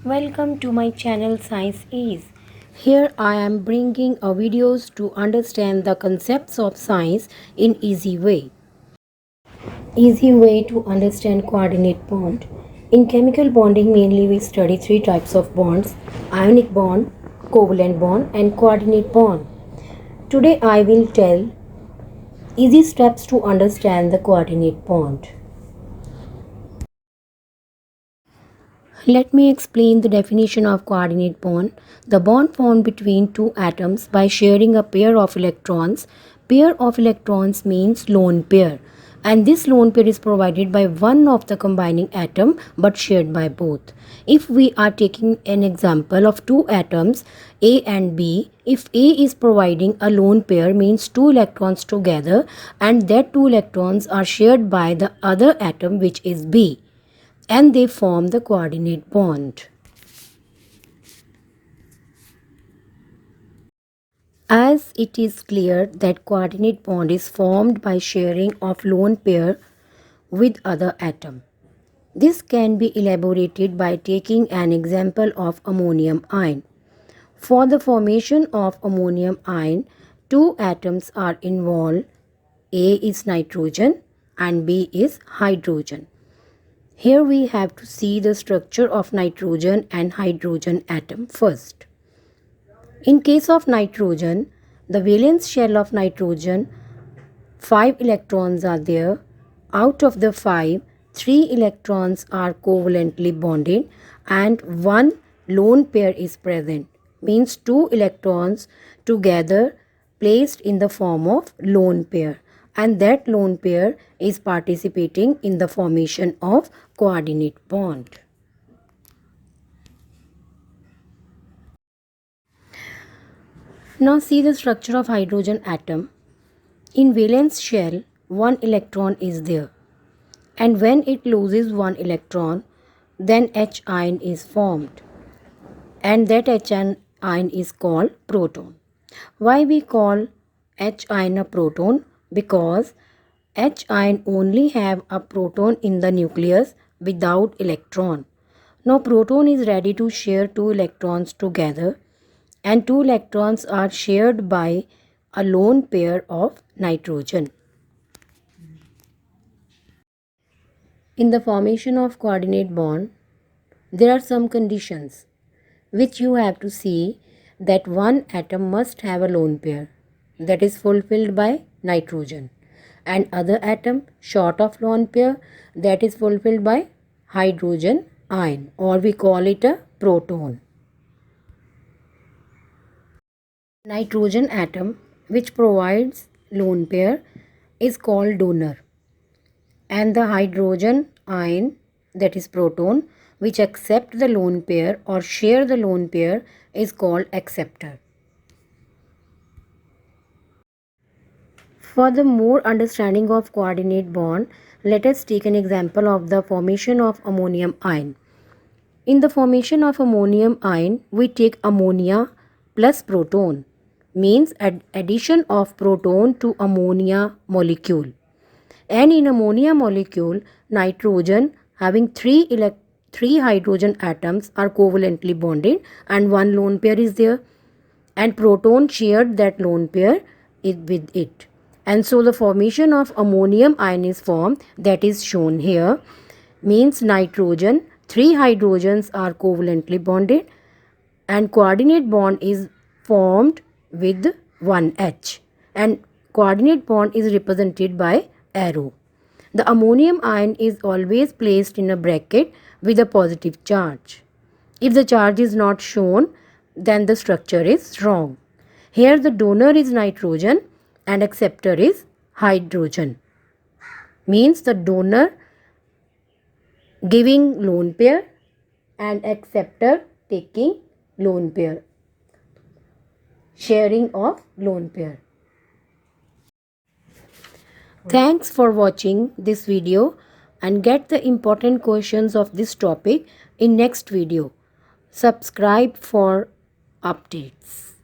Welcome to my channel Science Is. Here I am bringing a videos to understand the concepts of science in easy way. Easy way to understand coordinate bond. In chemical bonding mainly we study three types of bonds: ionic bond, covalent bond and coordinate bond. Today I will tell easy steps to understand the coordinate bond. Let me explain the definition of coordinate bond. The bond formed between two atoms by sharing a pair of electrons. Pair of electrons means lone pair, and this lone pair is provided by one of the combining atom but shared by both. If we are taking an example of two atoms A and B, if A is providing a lone pair means two electrons together and that two electrons are shared by the other atom which is B, and they form the coordinate bond. As it is clear that coordinate bond is formed by sharing of lone pair with other atom. This can be elaborated by taking an example of ammonium ion. For the formation of ammonium ion, two atoms are involved. A is nitrogen and B is hydrogen. Here we have to see the structure of nitrogen and hydrogen atom first. In case of nitrogen, the valence shell of nitrogen, 5 electrons are there. Out of the 5, 3 electrons are covalently bonded and 1 lone pair is present. Means 2 electrons together placed in the form of lone pair, and that lone pair is participating in the formation of coordinate bond. Now see the structure of hydrogen atom. In valence shell, 1 electron is there, and when it loses 1 electron, then H ion is formed, and that H ion is called proton. Why we call H ion a proton? Because H ion only have a proton in the nucleus without electron. Now proton is ready to share 2 electrons together, and 2 electrons are shared by a lone pair of nitrogen. In the formation of coordinate bond, there are some conditions which you have to see that one atom must have a lone pair that is fulfilled by nitrogen, and other atom short of lone pair that is fulfilled by hydrogen ion, or we call it a proton. Nitrogen atom which provides lone pair is called donor, and the hydrogen ion, that is proton, which accept the lone pair or share the lone pair is called acceptor. For the more understanding of coordinate bond, let us take an example of the formation of ammonium ion. In the formation of ammonium ion, we take ammonia plus proton, means addition of proton to ammonia molecule. And in ammonia molecule, nitrogen having 3 hydrogen atoms are covalently bonded and 1 lone pair is there, and proton shared that lone pair with it, and so the formation of ammonium ion is formed, that is shown here. Means nitrogen 3 hydrogens are covalently bonded and coordinate bond is formed with 1H, and coordinate bond is represented by arrow. The ammonium ion is always placed in a bracket with a positive charge. If the charge is not shown, then the structure is wrong. Here the donor is nitrogen and acceptor is hydrogen. Means the donor giving lone pair and acceptor taking lone pair. Sharing of lone pair. Thanks for watching this video, and get the important questions of this topic in next video. Subscribe for updates.